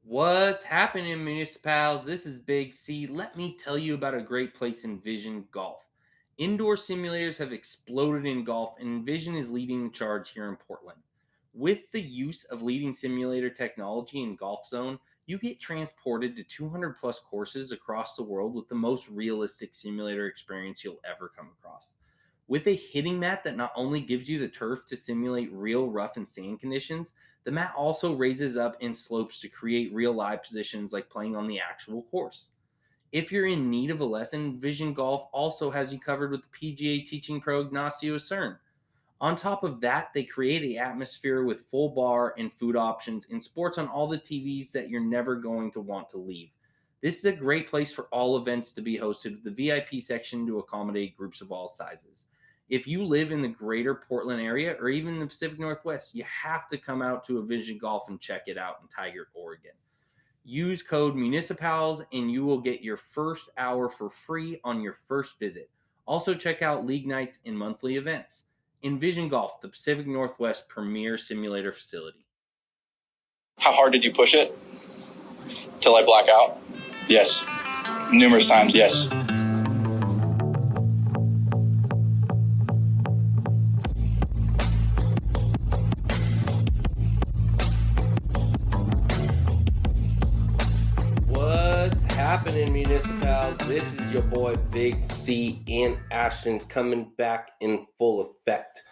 What's happening, MuniciPals? This is Big C. Let me tell you about a great place in Vision Golf. Indoor simulators have exploded in golf, and Vision is leading the charge here in Portland. With the use of leading simulator technology in Golf Zone, you get transported to 200 plus courses across the world with the most realistic simulator experience you'll ever come across. With a hitting mat that not only gives you the turf to simulate real rough and sand conditions, the mat also raises up and slopes to create real live positions like playing on the actual course. If you're in need of a lesson, Vision Golf also has you covered with the PGA teaching pro Ignacio Cern. On top of that, they create an atmosphere with full bar and food options and sports on all the TVs that you're never going to want to leave. This is a great place for all events to be hosted with the VIP section to accommodate groups of all sizes. If you live in the greater Portland area or even the Pacific Northwest, you have to come out to a Vision Golf and check it out in Tigard, Oregon. Use code MUNICIPALS and you will get your first hour for free on your first visit. Also, check out league nights and monthly events. Envision Golf, the Pacific Northwest premier simulator facility. How hard did you push it? Till I black out? Yes. Numerous times, yes. What's happening, MuniciPals? This is your boy Big C and Ashton coming back in full effect.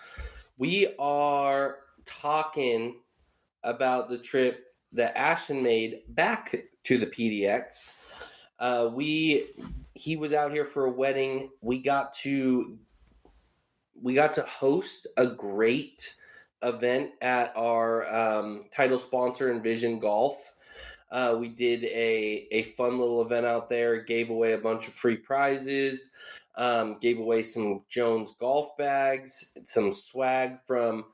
We are talking about the trip that Ashton made back to the PDX. He was out here for a wedding. We got to host a great event at our title sponsor, Envision Golf. We did a fun little event out there, gave away a bunch of free prizes, gave away some Jones golf bags, some swag from,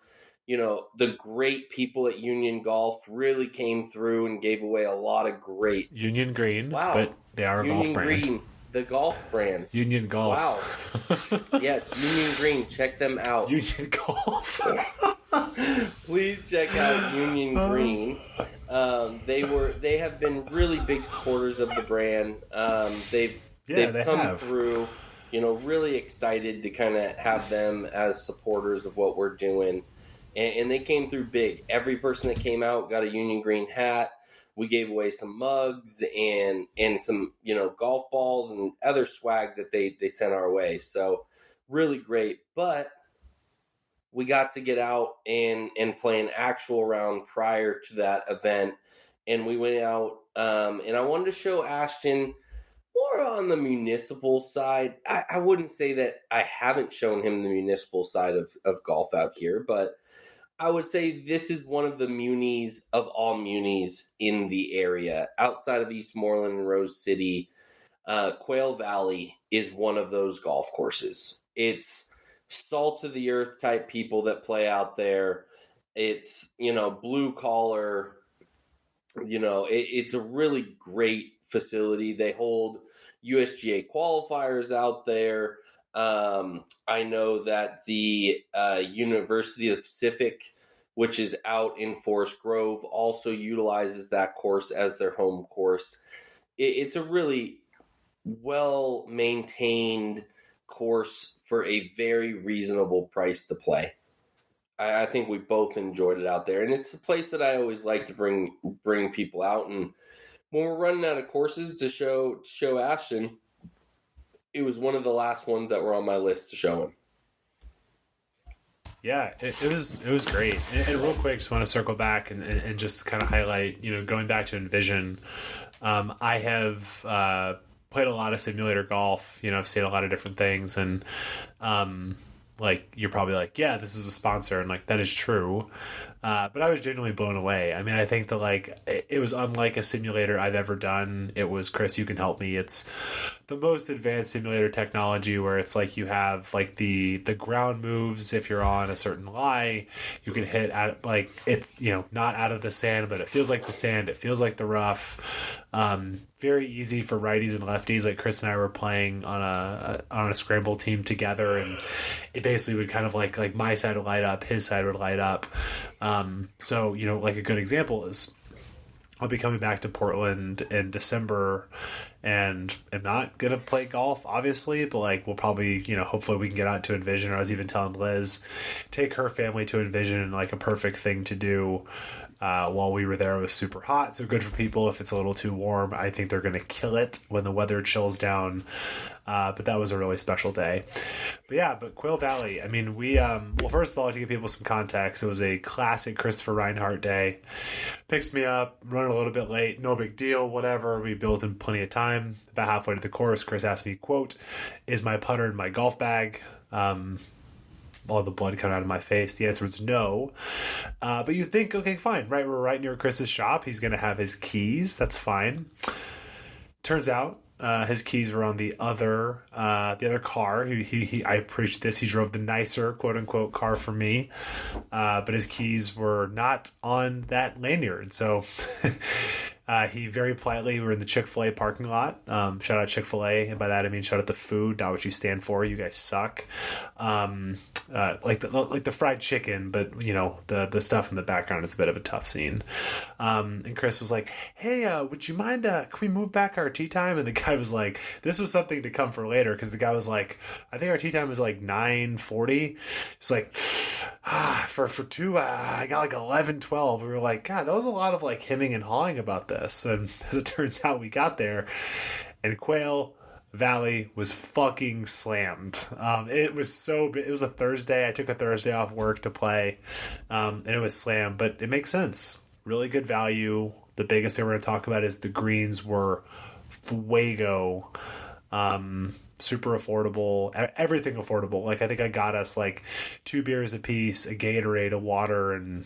the great people at Union Golf really came through and gave away a lot of great. Union Green, Wow. but they are a Union golf brand. Green, the golf brand. Union Golf. Wow. Yes, Union Green. Check them out. Union Golf. Please check out Union Green. They have been really big supporters of the brand. They've come through, really excited to kind of have them as supporters of what we're doing. And they came through big. Every person that came out got a Union Green hat. We gave away some mugs and some, golf balls and other swag that they sent our way. So really great. But we got to get out and play an actual round prior to that event. And we went out and I wanted to show Ashton more on the municipal side. I wouldn't say that I haven't shown him the municipal side of golf out here, but I would say this is one of the munis of all munis in the area. Outside of Eastmoreland and Rose City, Quail Valley is one of those golf courses. It's salt of the earth type people that play out there. It's, blue collar, it's a really great facility. They hold USGA qualifiers out there. I know that the University of the Pacific, which is out in Forest Grove, also utilizes that course as their home course. It's a really well-maintained course for a very reasonable price to play. I think we both enjoyed it out there, and it's a place that I always like to bring people out. And when we're running out of courses to show Ashton, it was one of the last ones that were on my list to show him. Yeah, it was great. And real quick, just want to circle back and just kind of highlight, going back to Envision. I have played a lot of simulator golf. I've seen a lot of different things, and you're probably like, yeah, this is a sponsor, and that is true. But I was genuinely blown away. I mean, I think that it was unlike a simulator I've ever done. It was, Chris, you can help me. It's the most advanced simulator technology where it's you have the ground moves. If you're on a certain lie, you can hit at it's, not out of the sand, but it feels like the sand. It feels like the rough. Very easy for righties and lefties. Chris and I were playing on a scramble team together, and it basically would kind of like my side would light up, his side would light up. So a good example is I'll be coming back to Portland in December, and I'm not gonna play golf, obviously, but like we'll probably, hopefully we can get out to Envision. Or I was even telling Liz, take her family to Envision, like a perfect thing to do. While we were there, it was super hot, so good for people. If it's a little too warm, I think they're going to kill it when the weather chills down. But that was a really special day. But Quail Valley, I mean, we, first of all, to give people some context, it was a classic Christopher Reinhardt day. Picks me up, running a little bit late, no big deal, whatever. We built in plenty of time. About halfway to the course, Chris asked me, quote, "Is my putter in my golf bag?" All the blood coming out of my face. The answer was no. But you think, okay, fine, right? We're right near Chris's shop. He's going to have his keys. That's fine. Turns out his keys were on the other car. I appreciate this. He drove the nicer, quote unquote, car for me, but his keys were not on that lanyard. So he very politely, we were in the Chick-fil-A parking lot. Shout out Chick-fil-A, and by that I mean shout out the food, not what you stand for. You guys suck. Like the fried chicken, but the stuff in the background is a bit of a tough scene. And Chris was like, "Hey, would you mind? Can we move back our tea time?" And the guy was like, "This was something to come for later," because the guy was like, "I think our tea time was like 9:40." It's like, for two, I got like 11:12. We were like, God, that was a lot of like hemming and hawing about this. And as it turns out, we got there, and Quail Valley was fucking slammed. It was it was a Thursday. I took a Thursday off work to play, and it was slammed, but it makes sense. Really good value. The biggest thing we're going to talk about is the greens were fuego. Super affordable, everything affordable. Like, I think I got us like 2 beers a piece, a Gatorade, a water, and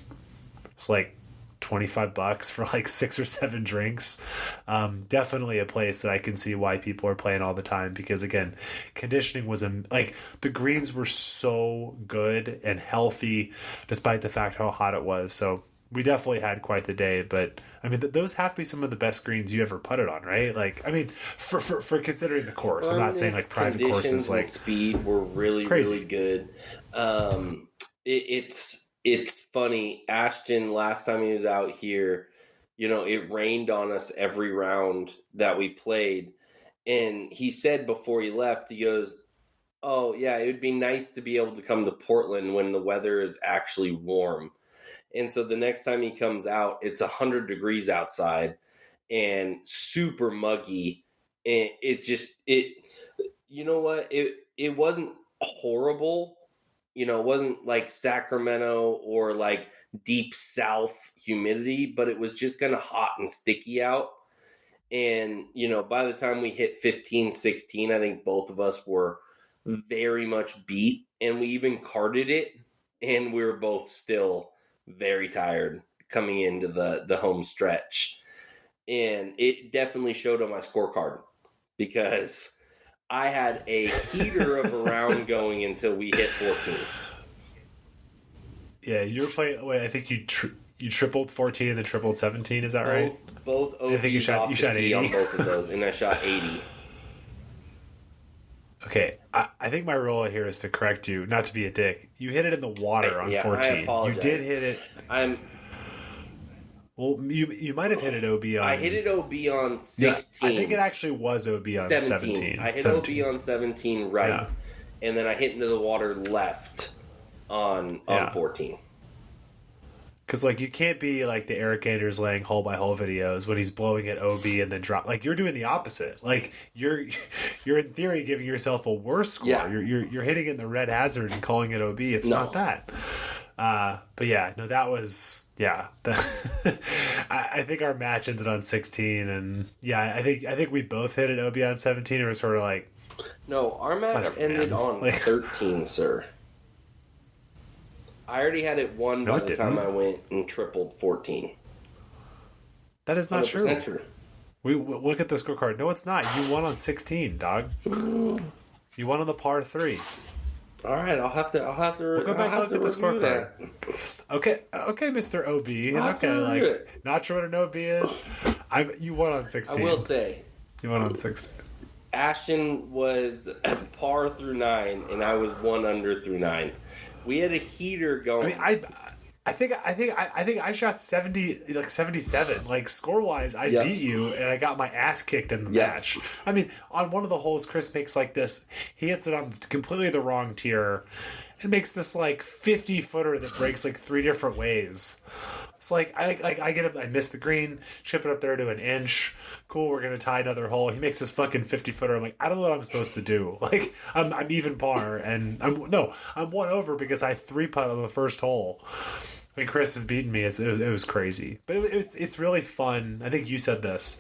it's like $25 for like 6 or 7 drinks. Definitely a place that I can see why people are playing all the time, because again, conditioning was like the greens were so good and healthy despite the fact how hot it was. So we definitely had quite the day. But I mean, those have to be some of the best greens you ever putted on, right? Like, I mean, for considering the course, I'm not saying like private courses, like speed were really crazy. Really good. It's funny. Ashton, last time he was out here, it rained on us every round that we played, and he said before he left, he goes, "Oh yeah, it would be nice to be able to come to Portland when the weather is actually warm." And so the next time he comes out, it's 100 degrees outside and super muggy. And you know what? It wasn't horrible. It wasn't like Sacramento or like deep south humidity, but it was just kind of hot and sticky out. And, by the time we hit 15, 16, I think both of us were very much beat, and we even carded it, and we were both still very tired coming into the home stretch. And it definitely showed on my scorecard, because I had a heater of a round going until we hit 14. Yeah, you were playing. Wait, I think you tripled 14 and then tripled 17. Is that right? Both OBs I think you shot 80 on both of those, and I shot 80. Okay, I think my role here is to correct you, not to be a dick. You hit it in the water on 14. I apologize. You did hit it. Well, you might have hit it OB on... I hit it OB on 16. Yeah, I think it actually was OB on 17. I hit 17. OB on 17 right, and then I hit into the water left on 14. Because, like, you can't be like the Eric Anders laying hole by hole videos when he's blowing at OB and then drop. Like, you're doing the opposite. Like, you're in theory giving yourself a worse score. Yeah. You're hitting it in the red hazard and calling it OB. It's not that. But yeah, no, that was I think our match ended on 16, and I think we both hit it OB on 17. It was sort of like, no, our match ended on 13, sir. I already had it won by the time I went and tripled 14. That is not true. We look at the scorecard. No, it's not. You won on 16, dog. You won on the par 3. All right, I'll have to. We'll go back and look at the scorecard. Okay, Mr. OB. He's okay. Like, not sure what an OB is. You won on 16. I will say, you won on 16. Ashton was par through 9, and I was 1 under through 9. We had a heater going. I I think I shot 77. Like score wise, I beat you, and I got my ass kicked in the match. I mean, on one of the holes, Chris makes like this. He hits it on completely the wrong tier, and makes this like 50-footer that breaks like 3 different ways. It's like I get up, I miss the green, chip it up there to an inch. Cool, we're gonna tie another hole. He makes this fucking 50-footer. I'm like, I don't know what I'm supposed to do. Like I'm even par, and I'm 1 over because I 3-putt on the first hole. I mean, Chris has beaten me. It was crazy, but it's really fun. I think you said this.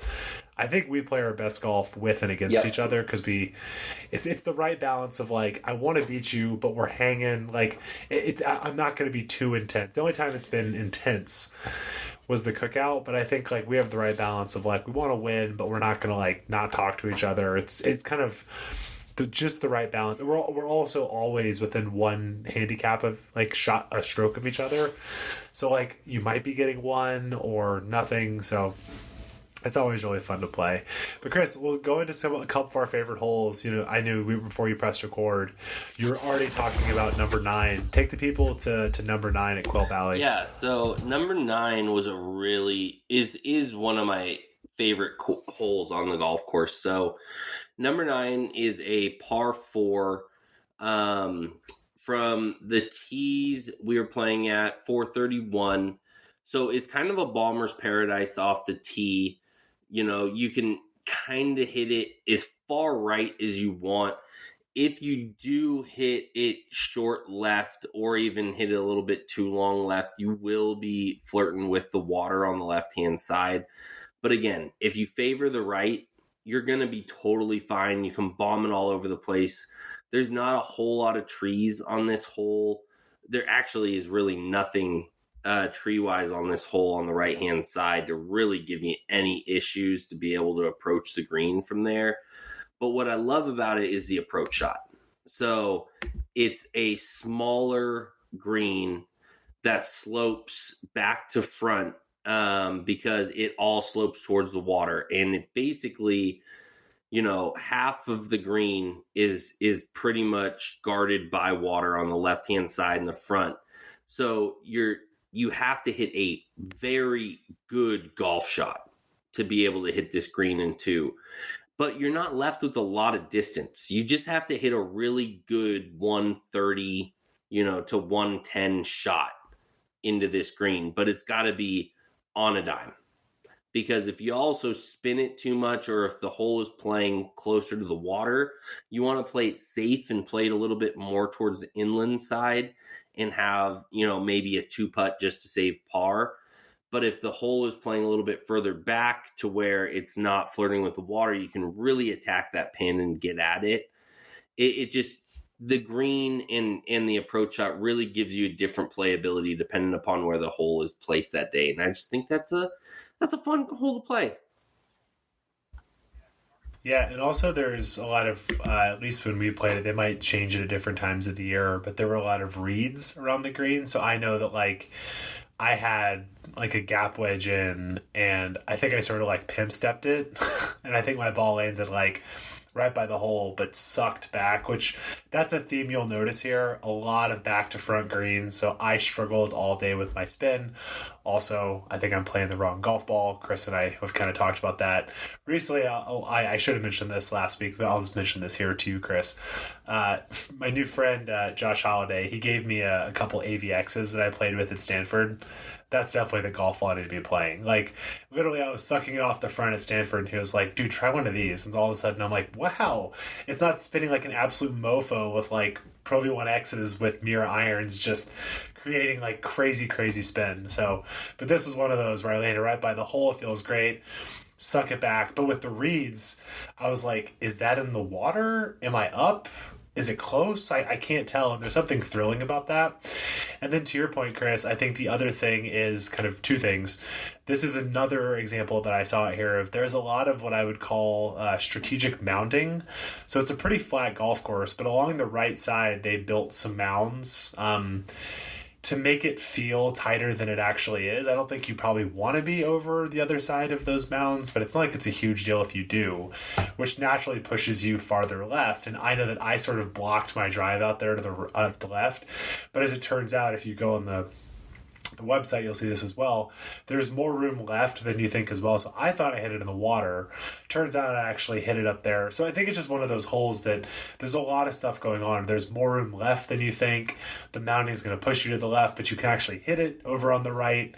I think we play our best golf with and against each other because it's the right balance of like, I want to beat you, but we're hanging. Like, I'm not going to be too intense. The only time it's been intense was the cookout, but I think like we have the right balance of like, we want to win, but we're not going to like not talk to each other. It's kind of just the right balance. And we're also always within one handicap of like a stroke of each other. So like you might be getting 1 or nothing. So it's always really fun to play. But Chris, we'll go into a couple of our favorite holes. You know, I knew before you pressed record, you were already talking about number 9. Take the people to number 9 at Quail Valley. Yeah, so number 9 was is one of my favorite holes on the golf course. So number 9 is a par 4 from the tees we were playing at 431. So it's kind of a bomber's paradise off the tee. You know, you can kind of hit it as far right as you want. If you do hit it short left or even hit it a little bit too long left, you will be flirting with the water on the left-hand side. But again, if you favor the right, you're going to be totally fine. You can bomb it all over the place. There's not a whole lot of trees on this hole. There actually is really nothing tree-wise on this hole on the right-hand side to really give you any issues to be able to approach the green from there. But what I love about it is the approach shot. So it's a smaller green that slopes back to front because it all slopes towards the water. And it basically, you know, half of the green is pretty much guarded by water on the left-hand side and the front. So you have to hit a very good golf shot to be able to hit this green in 2. But you're not left with a lot of distance. You just have to hit a really good 130, to 110 shot into this green. But it's got to be on a dime. Because if you also spin it too much, or if the hole is playing closer to the water, you want to play it safe and play it a little bit more towards the inland side and have, maybe a 2-putt just to save par. But if the hole is playing a little bit further back to where it's not flirting with the water, you can really attack that pin and get at it. It just, the green and the approach shot really gives you a different playability depending upon where the hole is placed that day. And I just think that's a fun hole to play. Yeah, and also there's a lot of, at least when we played it, they might change it at different times of the year, but there were a lot of reeds around the green. So I know that, like, I had, like, a gap wedge in, and I think I sort of, like, pimp stepped it, and I think my ball landed, like, right by the hole, but sucked back, which that's a theme you'll notice here. A lot of back to front greens, so I struggled all day with my spin. Also, I think I'm playing the wrong golf ball. Chris and I have kind of talked about that recently. I should have mentioned this last week, but I'll just mention this here to you, Chris. My new friend, Josh Holliday, he gave me a couple AVXs that I played with at Stanford. That's definitely the golf I need to be playing. Like, literally, I was sucking it off the front at Stanford, and he was like, dude, try one of these. And all of a sudden, I'm like, wow, it's not spinning like an absolute mofo with, like, Pro V1Xs with mirror irons, just creating, like, crazy, crazy spin. So, but this was one of those where I landed right by the hole. It feels great. Suck it back. But with the reeds, I was like, is that in the water? Am I up? Is it close? I can't tell. And there's something thrilling about that. And then to your point, Chris, I think the other thing is kind of 2 things. This is another example that I saw here of there's a lot of what I would call strategic mounding. So it's a pretty flat golf course, but along the right side, they built some mounds to make it feel tighter than it actually is. I don't think you probably want to be over the other side of those mounds, but it's not like it's a huge deal if you do, which naturally pushes you farther left. And I know that I sort of blocked my drive out there to the left, but as it turns out, if you go on the the website, you'll see this as well. There's more room left than you think as well. So I thought I hit it in the water. Turns out I actually hit it up there. So I think it's just one of those holes that there's a lot of stuff going on. There's more room left than you think. The mounting is going to push you to the left, but you can actually hit it over on the right.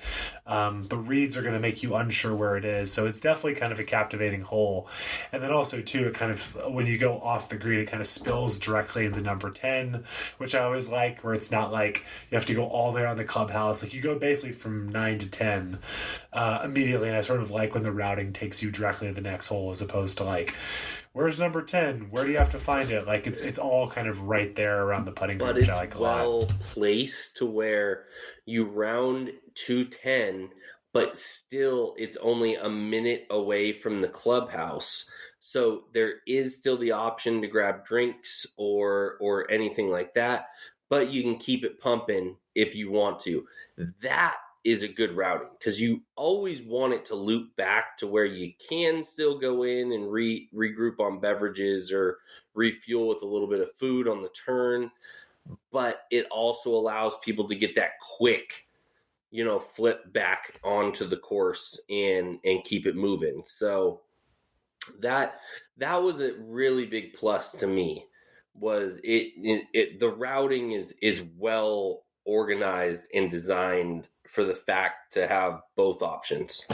The reeds are going to make you unsure where it is. So it's definitely kind of a captivating hole. And then also, too, it kind of, when you go off the green, it kind of spills directly into number 10, which I always like, where it's not like you have to go all the way around the clubhouse. Like, you go basically from 9 to 10 immediately, and I sort of like when the routing takes you directly to the next hole as opposed to like, where's number 10? Where do you have to find it? Like, it's all kind of right there around the putting green, which I like a lot. But it's well placed to where you round to 10, but still it's only a minute away from the clubhouse. So there is still the option to grab drinks or anything like that, but you can keep it pumping if you want to. That is a good routing because you always want it to loop back to where you can still go in and regroup on beverages or refuel with a little bit of food on the turn. But it also allows people to get that quick, flip back onto the course and keep it moving. So that was a really big plus to me. Was it the routing is well organized and designed for the fact to have both options.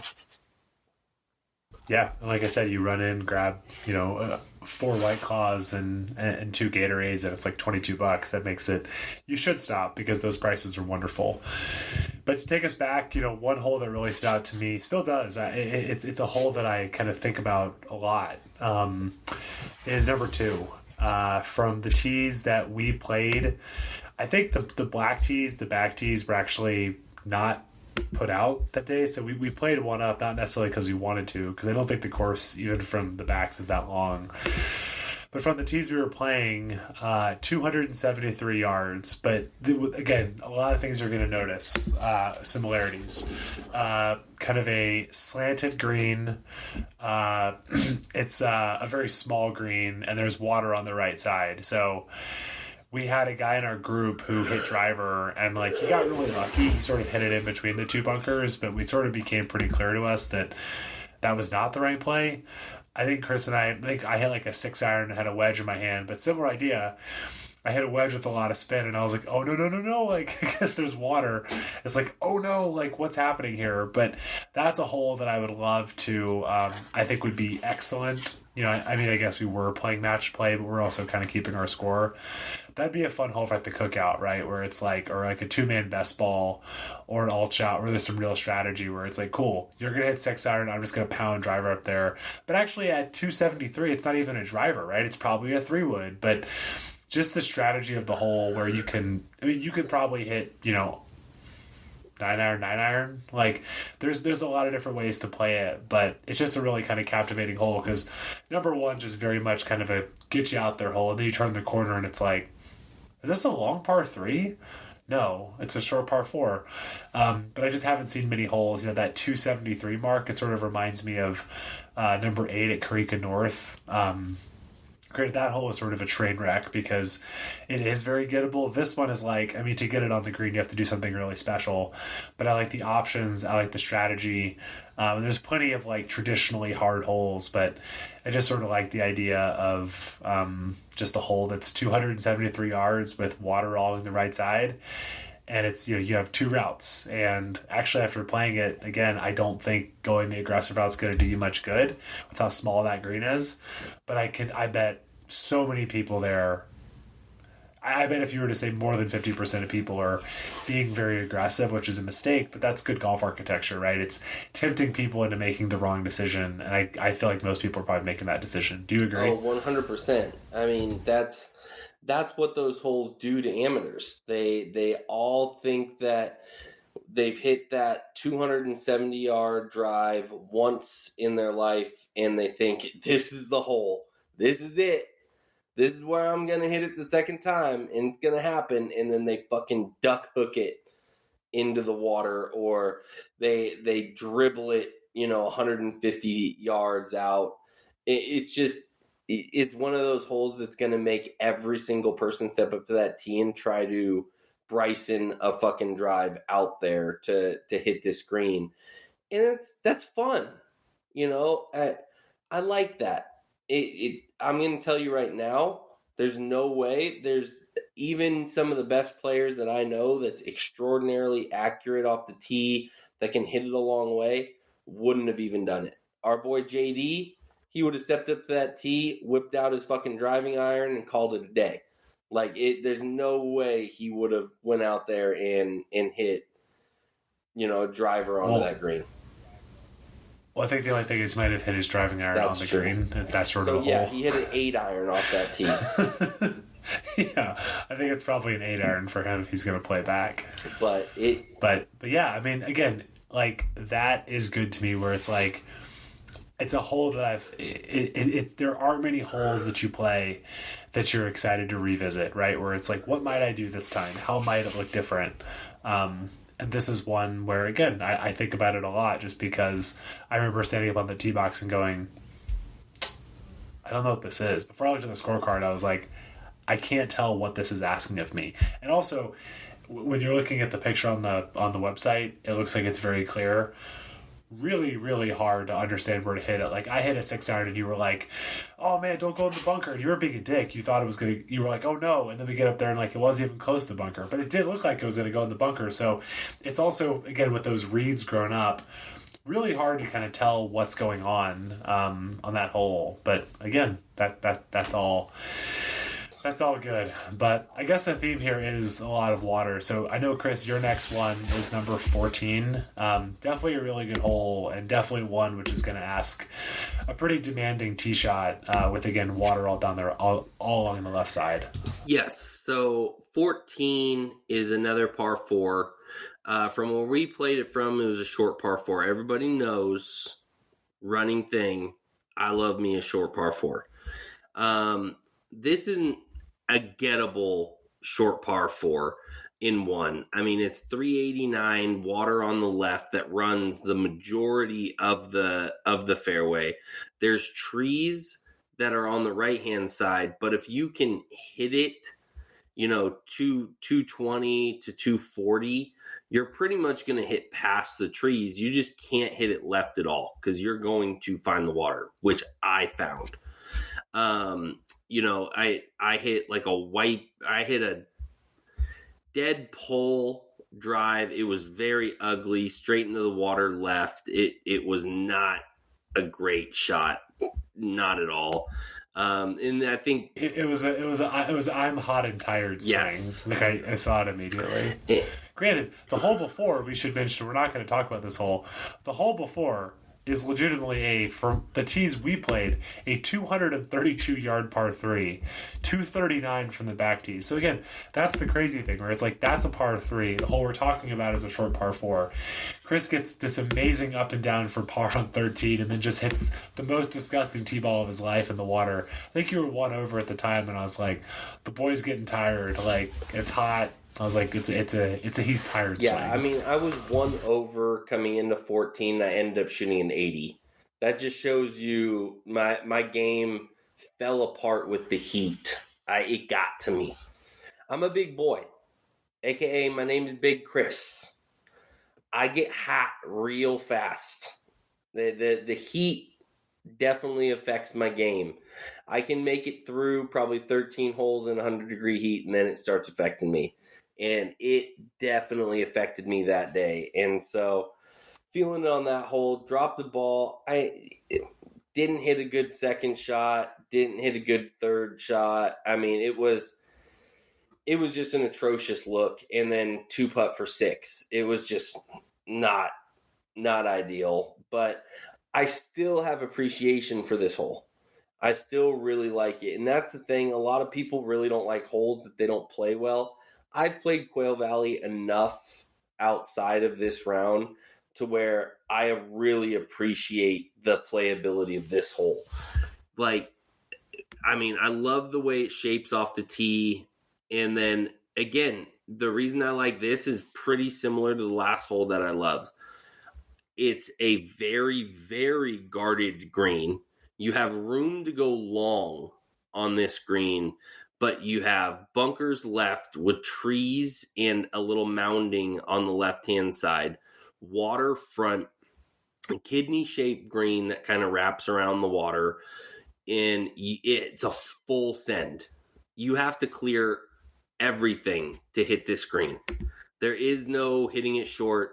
Yeah, and like I said, you run in, grab 4 White Claws and 2 Gatorades, and it's like $22. That makes it. You should stop because those prices are wonderful. But to take us back, one hole that really stood out to me still does. It's a hole that I kind of think about a lot. Is number 2. From the tees that we played, I think the black tees, the back tees were actually not put out that day. So we played one up, not necessarily because we wanted to, because I don't think the course, even from the backs, is that long. But from the tees we were playing, 273 yards. But again, a lot of things you're going to notice, similarities. Kind of a slanted green. It's a very small green, and there's water on the right side. So we had a guy in our group who hit driver, and he got really lucky. He sort of hit it in between the 2 bunkers, but we sort of became pretty clear to us that was not the right play. I think Chris and I hit a 6-iron and had a wedge in my hand, but similar idea. I hit a wedge with a lot of spin, and I was like, oh, no, because there's water. It's like, oh, no, what's happening here? But that's a hole that I would love to, I think would be excellent. I guess we were playing match play, but we're also kind of keeping our score. That'd be a fun hole for the cookout, right? Where it's or a 2-man best ball or an alt shot where there's some real strategy where it's cool, you're going to hit 6-iron, I'm just going to pound driver up there. But actually at 273, it's not even a driver, right? It's probably a 3-wood, but just the strategy of the hole where you could probably hit, 9-iron. There's a lot of different ways to play it, but it's just a really kind of captivating hole because number 1, just very much kind of a get you out there hole, and then you turn the corner and it's like, is this a long par 3? No, it's a short par 4. But I just haven't seen many holes. That 273 mark, it sort of reminds me of number 8 at Karika North. Granted, that hole is sort of a train wreck because it is very gettable. This one is to get it on the green, you have to do something really special. But I like the options. I like the strategy. There's plenty of traditionally hard holes, but I just sort of like the idea of just a hole that's 273 yards with water all on the right side. And it's, you have 2 routes. And actually, after playing it, again, I don't think going the aggressive route is going to do you much good with how small that green is. But I bet so many people there, I bet if you were to say more than 50% of people are being very aggressive, which is a mistake, but that's good golf architecture, right? It's tempting people into making the wrong decision. And I feel like most people are probably making that decision. Do you agree? Oh, 100%. I mean, that's what those holes do to amateurs. They all think that they've hit that 270-yard drive once in their life, and they think, this is the hole. This is it. This is where I'm going to hit it the second time, and it's going to happen. And then they fucking duck hook it into the water, or they dribble it, 150 yards out. It's one of those holes that's going to make every single person step up to that tee and try to Bryson a fucking drive out there to hit this green. And that's fun. You know, I like that. I'm going to tell you right now, there's no way there's even some of the best players that I know that's extraordinarily accurate off the tee that can hit it a long way wouldn't have even done it. Our boy JD, he would have stepped up to that tee, whipped out his fucking driving iron, and called it a day. Like, there's no way he would have went out there and hit, you know, a driver onto that green. Well, I think the only thing is might have hit his driving iron on the green. Is that sort of a hole? He hit an 8-iron off that tee. Yeah, I think it's probably an 8-iron for him if he's going to play back. But yeah, I mean, again, like, that is good to me where it's like, it's a hole that there aren't many holes that you play that you're excited to revisit, right? Where it's like, what might I do this time? How might it look different? And this is one where, again, I think about it a lot just because I remember standing up on the tee box and going, I don't know what this is. Before I looked at the scorecard, I was like, I can't tell what this is asking of me. And also, when you're looking at the picture on the website, it looks like it's very clear. Really, really hard to understand where to hit it. Like, I hit a 6-iron and you were like, oh man, don't go in the bunker. And you were being a dick. You thought it was going to, you were like, oh no. And then we get up there and like, it wasn't even close to the bunker. But it did look like it was going to go in the bunker. So it's also, again, with those reeds grown up, really hard to kind of tell what's going on that hole. But again, that's all. That's all good. But I guess the theme here is a lot of water. So I know, Chris, your next one is number 14. Definitely a really good hole, and definitely one which is going to ask a pretty demanding tee shot with, again, water all down there, all along the left side. Yes. So 14 is another par 4. From where we played it from, it was a short par 4. Everybody knows, running thing, I love me a short par 4. This isn't a gettable short par 4 in one. I mean, it's 389, water on the left that runs the majority of the fairway. There's trees that are on the right-hand side, but if you can hit it, you know, 220 to 240, you're pretty much going to hit past the trees. You just can't hit it left at all because you're going to find the water, which I found. You know, I hit I hit a dead pull drive. It was very ugly, straight into the water left. It was not a great shot, not at all. And I think it was I'm hot and tired swing. Yes. Like I saw it immediately. Granted, the hole before, we should mention, we're not going to talk about this hole. The hole before is legitimately from the tees we played, a 232-yard par 3, 239 from the back tee. So again, that's the crazy thing, where it's like, that's a par 3. The hole we're talking about is a short par 4. Chris gets this amazing up and down for par on 13, and then just hits the most disgusting tee ball of his life in the water. I think you were 1 over at the time, and I was like, the boy's getting tired. Like, it's hot. I was like, it's a he's tired swing. Yeah, I mean, I was 1 over coming into 14. I ended up shooting an 80. That just shows you my game fell apart with the heat. It got to me. I'm a big boy, aka my name is Big Chris. I get hot real fast. The heat definitely affects my game. I can make it through probably 13 holes in 100-degree heat, and then it starts affecting me. And it definitely affected me that day. And so feeling it on that hole, dropped the ball. I didn't hit a good second shot, didn't hit a good third shot. I mean, it was just an atrocious look. And then 2-putt for 6. It was just not ideal. But I still have appreciation for this hole. I still really like it. And that's the thing. A lot of people really don't like holes that they don't play well. I've played Quail Valley enough outside of this round to where I really appreciate the playability of this hole. Like, I mean, I love the way it shapes off the tee. And then, again, the reason I like this is pretty similar to the last hole that I loved. It's a very, very guarded green. You have room to go long on this green, but you have bunkers left with trees and a little mounding on the left-hand side, waterfront, kidney-shaped green that kind of wraps around the water, and it's a full send. You have to clear everything to hit this green. There is no hitting it short.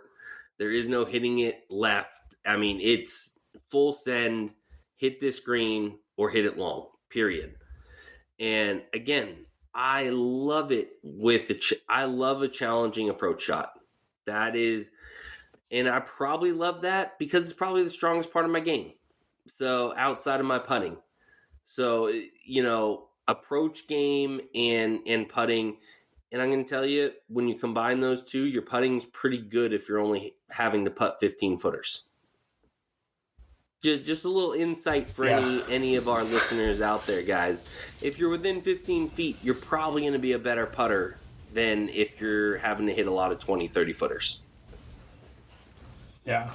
There is no hitting it left. I mean, it's full send, hit this green, or hit it long, period. And again, I love it I love a challenging approach shot. That is, and I probably love that because it's probably the strongest part of my game. So outside of my putting. So, approach game and putting. And I'm going to tell you, when you combine those two, your putting's pretty good if you're only having to putt 15 footers. Just a little insight for any of our listeners out there, guys. If you're within 15 feet, you're probably going to be a better putter than if you're having to hit a lot of 20, 30 footers. Yeah.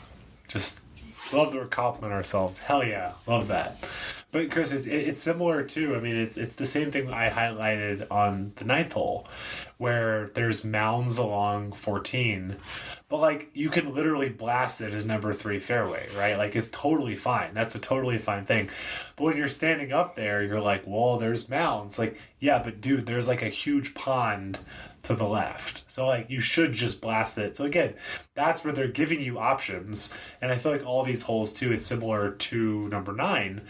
Just love that we're complimenting ourselves. Hell yeah. Love that. But Chris, it's similar too. I mean, it's the same thing I highlighted on the 9th hole, where there's mounds along 14, but like you can literally blast it as number 3 fairway, right? Like it's totally fine. That's a totally fine thing. But when you're standing up there, you're like, well, there's mounds. Like, yeah, but dude, there's like a huge pond to the left. So like you should just blast it. So again, that's where they're giving you options. And I feel like all these holes too, it's similar to number 9.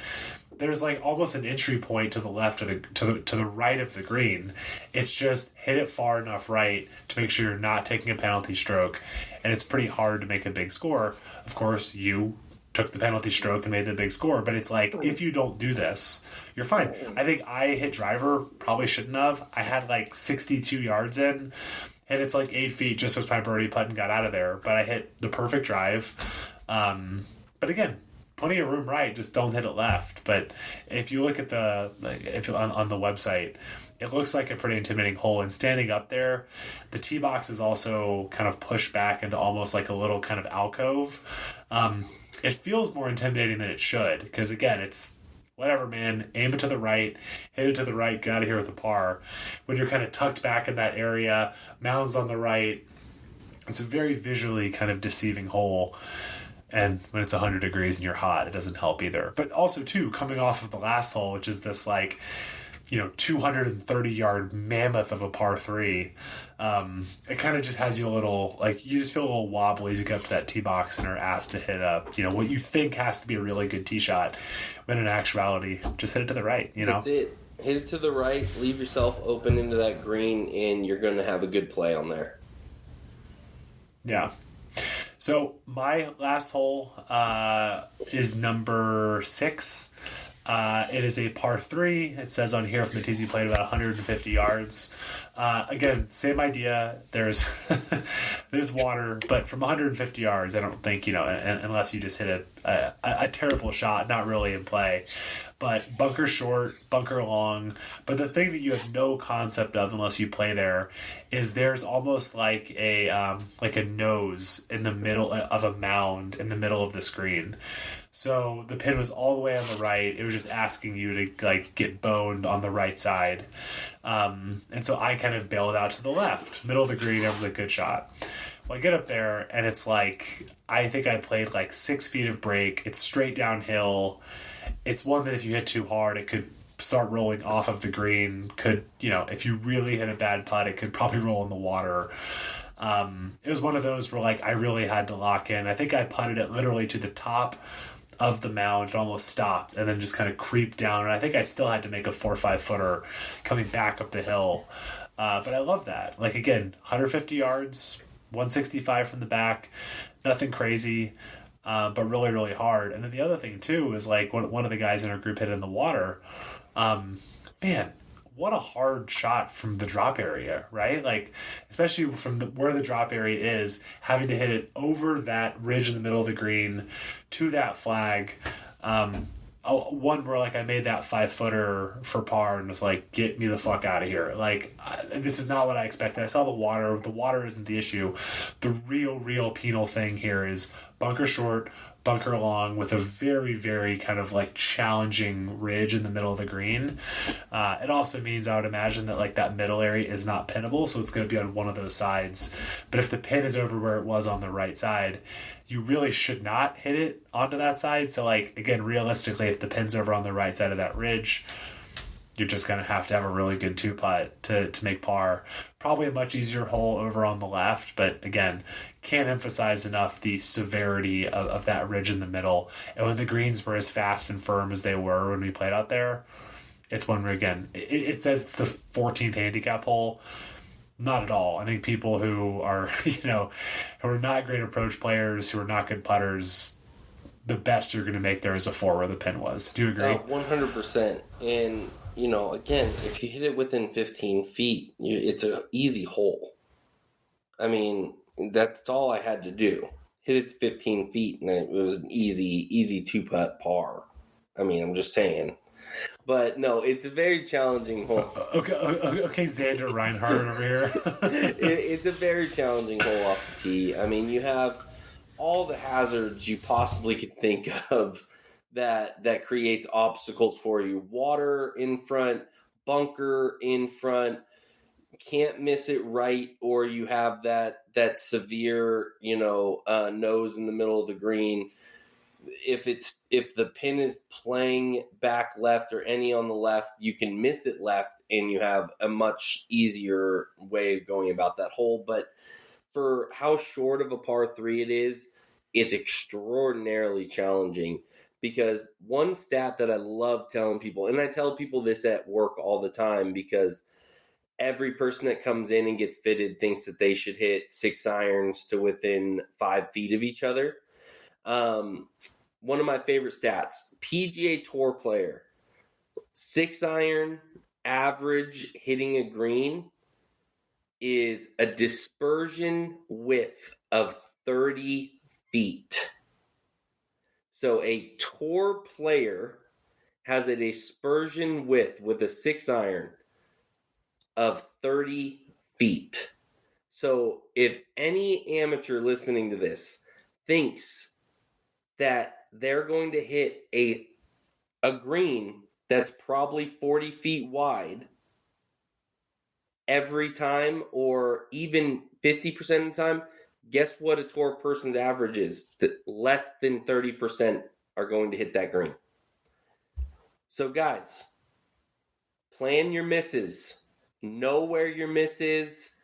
There's like almost an entry point to the left of to the right of the green. It's just hit it far enough right to make sure you're not taking a penalty stroke, and it's pretty hard to make a big score. Of course, you took the penalty stroke and made the big score, but it's like if you don't do this, you're fine. I think I hit driver, probably shouldn't have. I had like 62 yards in, and it's like 8 feet just was my birdie putt and got out of there. But I hit the perfect drive. But again, plenty of room right, just don't hit it left. But if you look at on the website, it looks like a pretty intimidating hole. And standing up there, the tee box is also kind of pushed back into almost like a little kind of alcove. It feels more intimidating than it should, because again, it's whatever, man, aim it to the right, hit it to the right, get out of here with a par. When you're kind of tucked back in that area, mounds on the right, it's a very visually kind of deceiving hole. And when it's 100 degrees and you're hot, it doesn't help either. But also, too, coming off of the last hole, which is this, 230-yard mammoth of a par 3, it kind of just has you a little, you just feel a little wobbly as you get up to that tee box and are asked to hit what you think has to be a really good tee shot, when in actuality, just hit it to the right, That's it. Hit it to the right, leave yourself open into that green, and you're going to have a good play on there. Yeah. So my last hole is number 6. It is a par 3. It says on here from the tees you played about 150 yards. Again, same idea. There's there's water, but from 150 yards, I don't think, unless you just hit a terrible shot, not really in play. But bunker short, bunker long. But the thing that you have no concept of unless you play there is there's almost like a nose in the middle of a mound in the middle of the screen. So the pin was all the way on the right. It was just asking you to get boned on the right side. And so I kind of bailed out to the left. Middle of the green, it was a good shot. Well, I get up there and it's I think I played 6 feet of break. It's straight downhill. It's one that if you hit too hard, it could start rolling off of the green. Could, if you really hit a bad putt, it could probably roll in the water. It was one of those where I really had to lock in. I think I putted it literally to the top of the mound. It almost stopped and then just kind of creeped down. And I think I still had to make a 4 or 5 footer coming back up the hill. But I love that. Again, 150 yards, 165 from the back, nothing crazy. But really, really hard. And then the other thing, too, is one of the guys in our group hit in the water. Man, what a hard shot from the drop area, right? Especially from where the drop area is, having to hit it over that ridge in the middle of the green to that flag. One where I made that 5 footer for par and was get me the fuck out of here. This is not what I expected. I saw the water. The water isn't the issue. The real penal thing here is bunker short, bunker along with a very, very kind of like challenging ridge in the middle of the green. It also means, I would imagine, that like that middle area is not pinnable, so it's going to be on one of those sides. But if the pin is over where it was on the right side, you really should not hit it onto that side. So like, again, realistically, if the pin's over on the right side of that ridge, you're just going to have a really good two putt to make par. Probably a much easier hole over on the left, but again, can't emphasize enough the severity of that ridge in the middle. And when the greens were as fast and firm as they were when we played out there, it's one where, again, it says it's the 14th handicap hole. Not at all. I think people who are, who are not great approach players, who are not good putters, the best you're going to make there is a 4 where the pin was. Do you agree? 100%. And again, if you hit it within 15 feet, it's an easy hole. I mean, that's all I had to do. Hit it 15 feet, and it was an easy two-putt par. I mean, I'm just saying. But no, it's a very challenging hole. Okay, Xander Reinhardt over here. It's a very challenging hole off the tee. I mean, you have all the hazards you possibly could think of that creates obstacles for you. Water in front, bunker in front, can't miss it right, or you have that severe, nose in the middle of the green. If the pin is playing back left or any on the left, you can miss it left, and you have a much easier way of going about that hole. But for how short of a par 3 it is, it's extraordinarily challenging. Because one stat that I love telling people, and I tell people this at work all the time, because every person that comes in and gets fitted thinks that they should hit 6 irons to within 5 feet of each other. One of my favorite stats, PGA Tour player, 6 iron average hitting a green is a dispersion width of 30 feet. So a tour player has a dispersion width with a 6 iron of 30 feet. So if any amateur listening to this thinks that they're going to hit a green that's probably 40 feet wide every time, or even 50% of the time, guess what a tour person's average is? Less than 30% are going to hit that green. So guys, plan your misses. Know where your miss is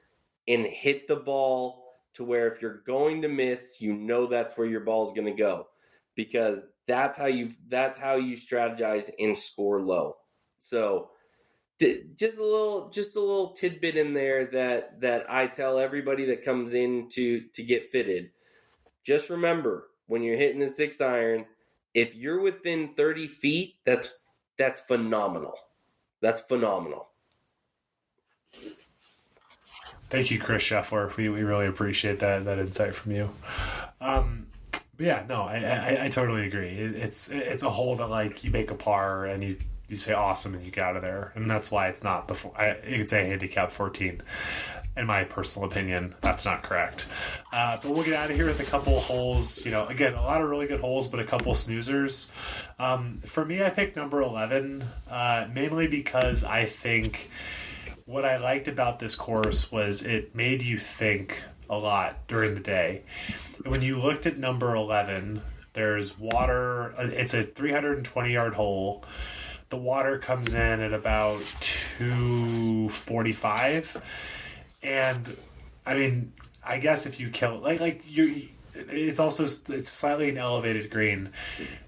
and hit the ball to where if you're going to miss, that's where your ball is going to go, because that's how you strategize and score low. So just a little tidbit in there that I tell everybody that comes in to get fitted. Just remember, when you're hitting a 6 iron, if you're within 30 feet, that's phenomenal. That's phenomenal. Thank you, Chris Scheffler. We really appreciate that insight from you. But yeah, no, I totally agree. It's a hole that, like, you make a par and you say awesome and you get out of there, and that's why it's not you could say handicap 14. In my personal opinion, that's not correct. But we'll get out of here with a couple holes. Again, a lot of really good holes, but a couple snoozers. For me, I picked number 11, mainly because I think what I liked about this course was it made you think a lot during the day. When you looked at number 11, there's water. It's a 320-yard hole. The water comes in at about 245, and I mean, I guess if you kill it's slightly an elevated green.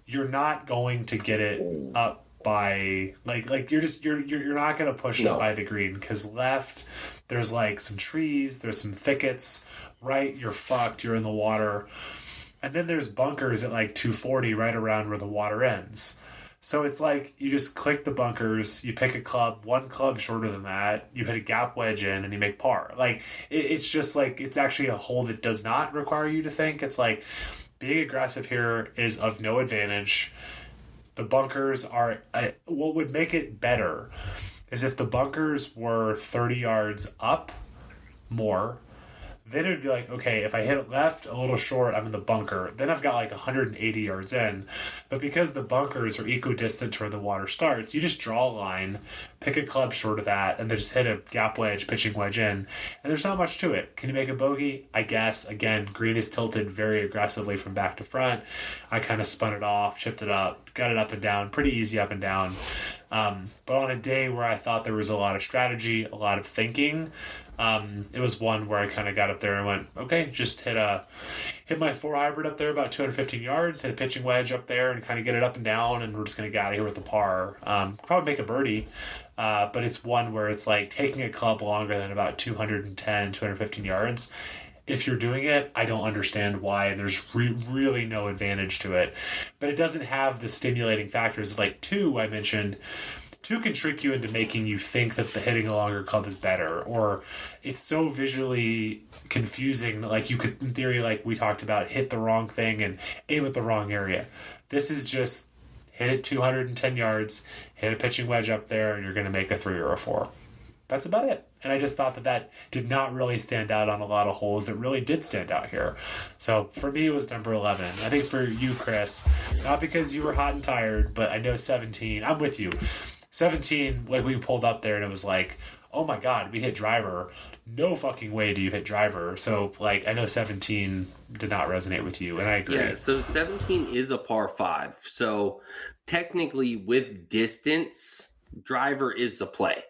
You're not going to get it up by you're not going to push it by the green, because left there's like some trees, there's some thickets. Right, you're fucked. You're in the water, and then there's bunkers at like 240 right around where the water ends. So it's like you just click the bunkers, you pick a club, one club shorter than that, you hit a gap wedge in, and you make par. Like, it's just like, it's actually a hole that does not require you to think. It's like, being aggressive here is of no advantage. The bunkers are, what would make it better is if the bunkers were 30 yards up more, Then it would be like, okay, if I hit it left a little short, I'm in the bunker. Then I've got like 180 yards in. But because the bunkers are equidistant to where the water starts, you just draw a line, pick a club short of that, and then just hit a gap wedge, pitching wedge in. And there's not much to it. Can you make a bogey? I guess. Again, green is tilted very aggressively from back to front. I kind of spun it off, chipped it up, got it up and down, pretty easy up and down. But on a day where I thought there was a lot of strategy, a lot of thinking, it was one where I kind of got up there and went, okay, just hit my 4 hybrid up there about 215 yards, hit a pitching wedge up there and kind of get it up and down, and we're just going to get out of here with the par. Probably make a birdie, but it's one where it's like taking a club longer than about 210, 215 yards. If you're doing it, I don't understand why, and there's really no advantage to it. But it doesn't have the stimulating factors like 2 I mentioned. 2 can trick you into making you think that the hitting a longer club is better, or it's so visually confusing that like you could, in theory, like we talked about, hit the wrong thing and aim at the wrong area. This is just hit it 210 yards, hit a pitching wedge up there, and you're going to make a 3 or a 4. That's about it. And I just thought that did not really stand out on a lot of holes that really did stand out here. So for me, it was number 11. I think for you, Chris, not because you were hot and tired, but I know 17. I'm with you. 17, like we pulled up there and it was like, oh my God, we hit driver. No fucking way do you hit driver. So like, I know 17 did not resonate with you, and I agree. Yeah, so 17 is a par 5. So technically with distance, driver is the play.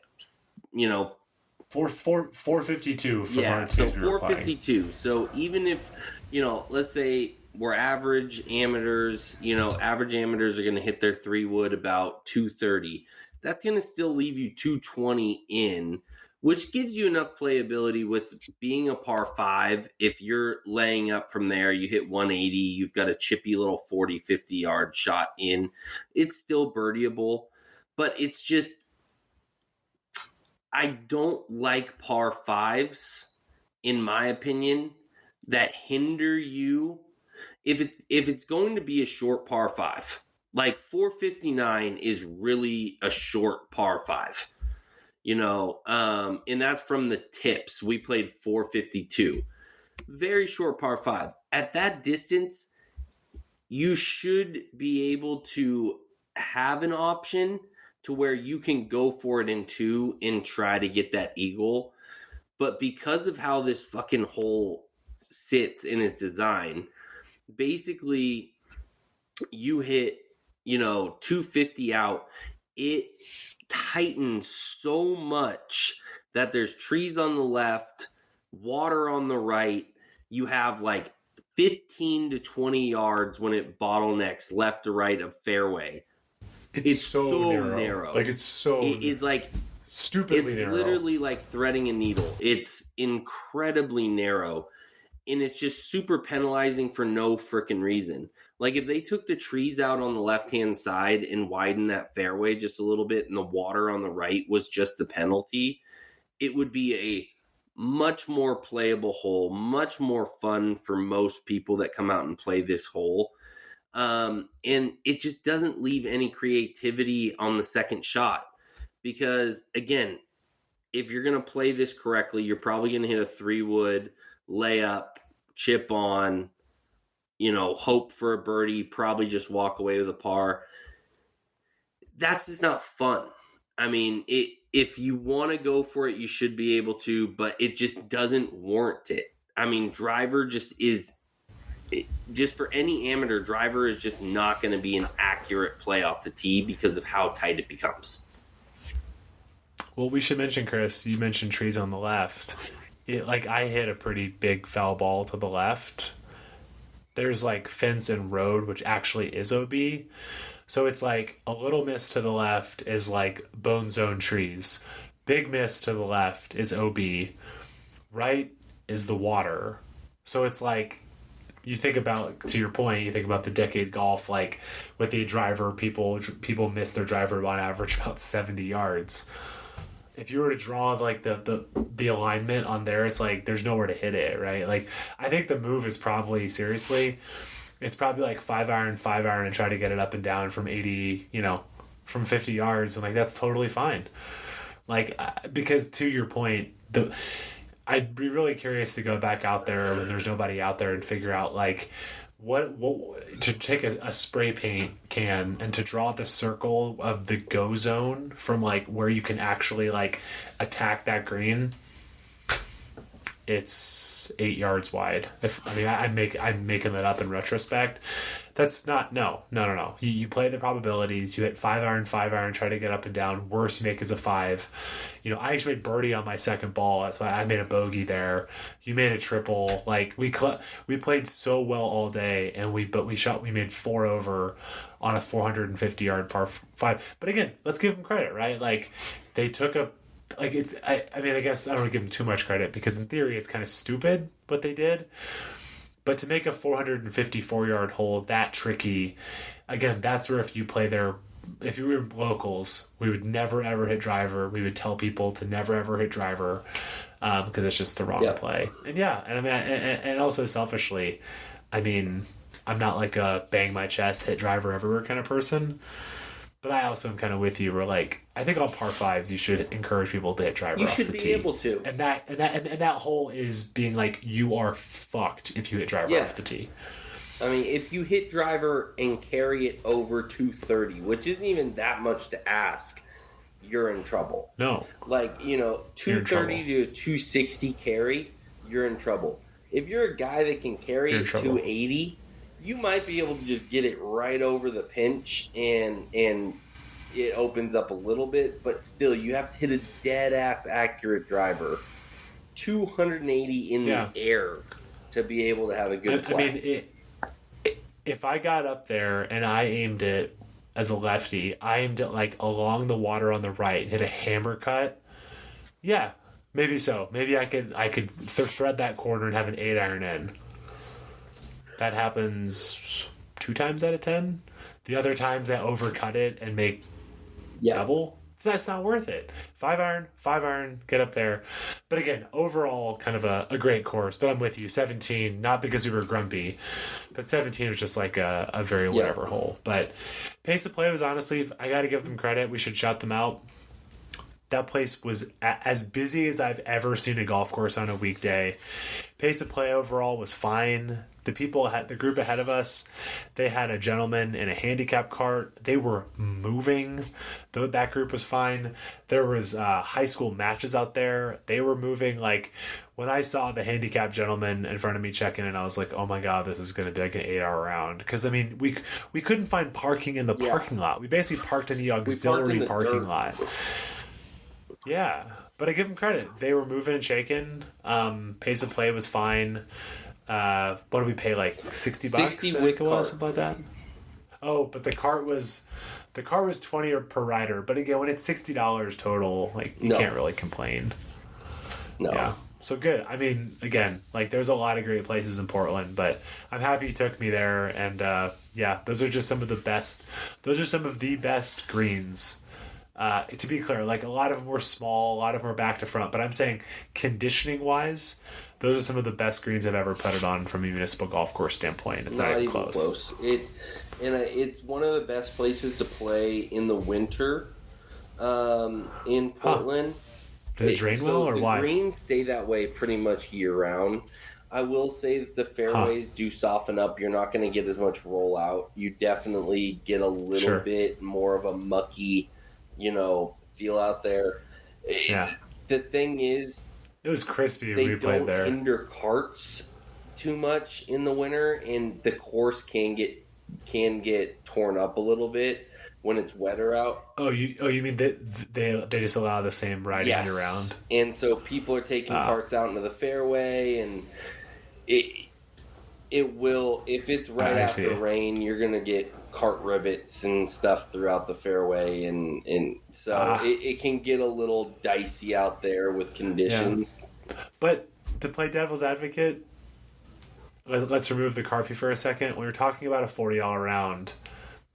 452 for yeah, so 452. So even if, let's say we're average amateurs, average amateurs are going to hit their 3 wood about 230. That's going to still leave you 220 in, which gives you enough playability with being a par 5. If you're laying up from there, you hit 180, you've got a chippy little 40, 50 yard shot in. It's still birdieable, but it's just, I don't like par 5s, in my opinion, that hinder you. If it's going to be a short par 5, like 459 is really a short par 5, and that's from the tips. We played 452, very short par 5. At that distance, you should be able to have an option to where you can go for it in 2 and try to get that eagle. But because of how this fucking hole sits in its design, basically you hit, 250 out, it tightens so much that there's trees on the left, water on the right. You have like 15 to 20 yards when it bottlenecks left to right of fairway. It's so narrow. Like it's like stupidly narrow. It's literally like threading a needle. It's incredibly narrow, and it's just super penalizing for no freaking reason. Like if they took the trees out on the left-hand side and widened that fairway just a little bit, and the water on the right was just the penalty, it would be a much more playable hole, much more fun for most people that come out and play this hole. And it just doesn't leave any creativity on the second shot, because again, if you're going to play this correctly, you're probably going to hit a 3 wood, layup, chip on, hope for a birdie, probably just walk away with a par. That's just not fun. I mean, if you want to go for it, you should be able to, but it just doesn't warrant it. I mean, driver just for any amateur, driver is just not going to be an accurate play off the tee because of how tight it becomes. Well, we should mention, Chris, you mentioned trees on the left. I hit a pretty big foul ball to the left. There's like fence and road, which actually is OB. So it's like a little miss to the left is like bone zone trees. Big miss to the left is OB. Right is the water. So it's like, you think about, to your point, you think about the decade golf, like with the driver, people miss their driver on average about 70 yards. If you were to draw like the alignment on there, it's like there's nowhere to hit it, right? Like I think the move is probably, seriously, it's probably like 5 iron and try to get it up and down from 80, from 50 yards, and like that's totally fine. Like because to your point, I'd be really curious to go back out there when there's nobody out there and figure out like what to take a spray paint can and to draw the circle of the go zone from like where you can actually like attack that green. It's 8 yards wide. I'm making that up in retrospect. That's not no. You play the probabilities. You hit 5-iron, try to get up and down. Worst you make is a 5. I actually made birdie on my second ball. That's why I made a bogey there. You made a triple. Like we played so well all day, and we made 4 over on a 450-yard par 5. But again, let's give them credit, right? Like they took a. Like it's, I guess I don't want to give them too much credit because in theory it's kind of stupid what they did, but to make a 454-yard hole that tricky, again, that's where if you were locals, we would never ever hit driver. We would tell people to never ever hit driver because it's just the wrong play. And and also selfishly, I'm not like a bang my chest, hit driver everywhere kind of person. But I also am kind of with you. Where like I think on par 5s you should encourage people to hit driver off the tee. You should be able to. And that hole is being like you are fucked if you hit driver off the tee. If you hit driver and carry it over 230, which isn't even that much to ask, you're in trouble. No. 230 to a 260 carry, you're in trouble. If you're a guy that can carry it 280. You might be able to just get it right over the pinch and it opens up a little bit, but still you have to hit a dead-ass accurate driver 280 in the air to be able to have a good play. If I got up there and I aimed it as a lefty, I aimed it like along the water on the right and hit a hammer cut, yeah, maybe so. Maybe I could thread that corner and have an 8-iron in. That happens 2 times out of 10. The other times I overcut it and make double. So that's not worth it. 5-iron, get up there. But again, overall, kind of a great course. But I'm with you. 17, not because we were grumpy, but 17 was just like a very whatever hole. But pace of play was honestly, I got to give them credit. We should shout them out. That place was as busy as I've ever seen a golf course on a weekday. Pace of play overall was fine. The group ahead of us, they had a gentleman in a handicap cart. They were moving. That group was fine. There was high school matches out there. They were moving. Like when I saw the handicap gentleman in front of me checking in, I was like, oh my God, this is going to be like an 8-hour round. Because we couldn't find parking in the parking lot. We basically parked in the auxiliary parking lot. Yeah, but I give them credit. They were moving and shaking. Pace of play was fine. What did we pay? Like $60? 60 with cart. Something like that. Oh, but the cart was 20 per rider. But again, when it's $60 total, like you can't really complain. No. Yeah. So good. Again, like there's a lot of great places in Portland, but I'm happy you took me there. And those are just some of the best. Those are some of the best greens. To be clear, like a lot of them were small, a lot of them were back to front, but I'm saying conditioning wise, those are some of the best greens I've ever putted on from a municipal golf course standpoint. It's not even close. It's one of the best places to play in the winter in Portland. Does it drain well or why? The greens stay that way pretty much year round. I will say that the fairways do soften up. You're not going to get as much rollout. You definitely get a little bit more of a mucky feel out there. Yeah. The thing is, it was crispy when we played there. They don't hinder carts too much in the winter, and the course can get torn up a little bit when it's wetter out. Oh, you mean that they just allow the same riding year round? And so people are taking carts out into the fairway, and it will, if it's right after rain, you're gonna get cart rivets and stuff throughout the fairway, and so it can get a little dicey out there with conditions. Yeah. But to play devil's advocate, let's remove the cart fee for a second. When you're talking about a $40 round,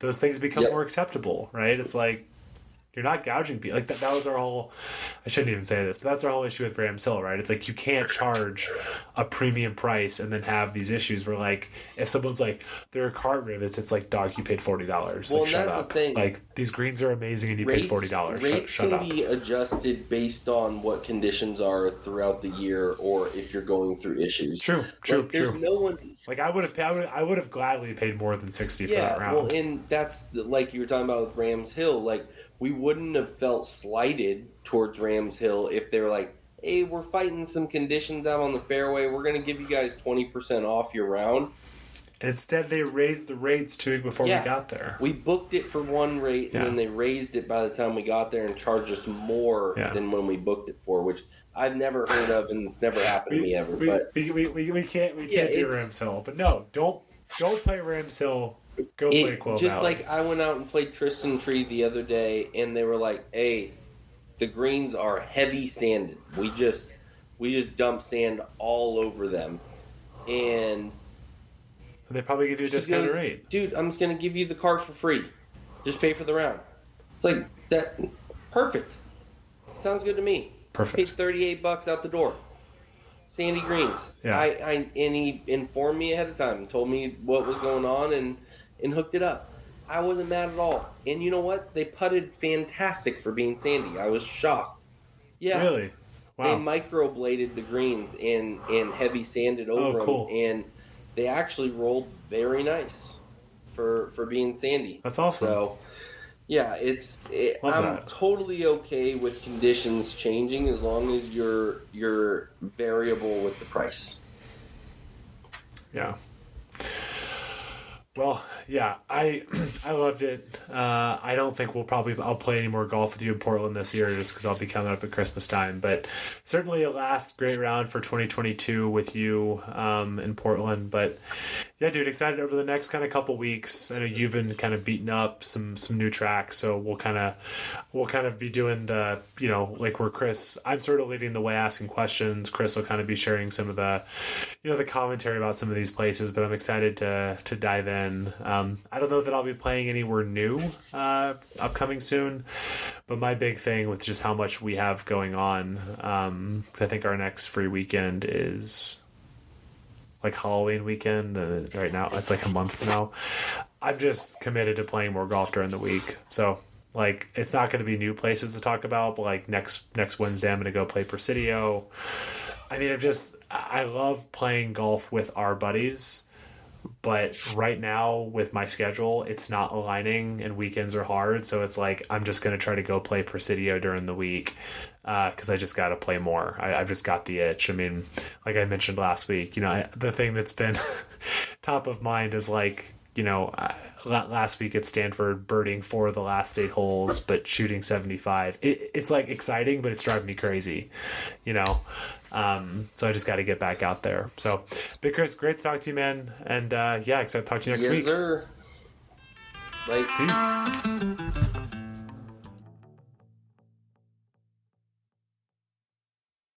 those things become more acceptable, right? It's like You're not gouging people. Like that was our whole. I shouldn't even say this, but that's our whole issue with Rams Hill, right? It's like you can't charge a premium price and then have these issues where, like, if someone's like, there are cart rivets, it's like, dog, you paid $40. Well, like, shut that's up. the thing. Like, these greens are amazing and you paid $40. Rates shut can up. be adjusted based on what conditions are throughout the year, or if you're going through issues. True. There's no one. Like, I would have gladly paid more than $60 for that round. Well, and that's like you were talking about with Rams Hill. Like, we wouldn't have felt slighted towards Rams Hill if they were like, hey, we're fighting some conditions out on the fairway. We're going to give you guys 20% off your round. Instead, they raised the rates 2 weeks before we got there. We booked it for one rate, and then they raised it by the time we got there and charged us more than when we booked it for, which I've never heard of, and it's never happened to me ever. We can't do Rams Hill. But no, don't play Rams Hill. Go play Quail Valley. Just like I went out and played Tristan Tree the other day, and they were like, hey, the greens are heavy sanded. We just dump sand all over them. And they probably give you a discounted rate. Dude, I'm just going to give you the cart for free. Just pay for the round. It's like, that. Perfect. Sounds good to me. Perfect. Paid $38 out the door. Sandy greens. Yeah. And he informed me ahead of time and told me what was going on and hooked it up. I wasn't mad at all. And you know what? They putted fantastic for being sandy. I was shocked. Yeah. Really? Wow. They microbladed the greens and heavy sanded over them. And they actually rolled very nice for being sandy. That's awesome. So, yeah, I'm totally okay with conditions changing as long as you're variable with the price. Yeah. Well, yeah, I loved it. I don't think I'll play any more golf with you in Portland this year just because I'll be coming up at Christmas time. But certainly a last great round for 2022 with you in Portland. But yeah, dude, excited over the next kind of couple weeks. I know you've been kind of beating up some new tracks, so we'll kind of be doing the, like where I'm sort of leading the way asking questions. Chris will kind of be sharing some of the, the commentary about some of these places, but I'm excited to dive in. I don't know that I'll be playing anywhere new upcoming soon, but my big thing with just how much we have going on, 'cause I think our next free weekend is like Halloween weekend. Right now, it's like a month from now. I'm just committed to playing more golf during the week. So, like, it's not going to be new places to talk about, but like next Wednesday, I'm going to go play Presidio. I mean, I love playing golf with our buddies, but right now with my schedule, it's not aligning and weekends are hard. So it's like, I'm just going to try to go play Presidio during the week. Because I just got to play more. I've just got the itch. I mean, like I mentioned last week, the thing that's been top of mind is like, last week at Stanford, birding 4 of the last 8 holes, but shooting 75. It's like exciting, but it's driving me crazy, So I just got to get back out there. So, Big Chris, great to talk to you, man. And excited to talk to you next week. Yes, sir. Bye. Peace.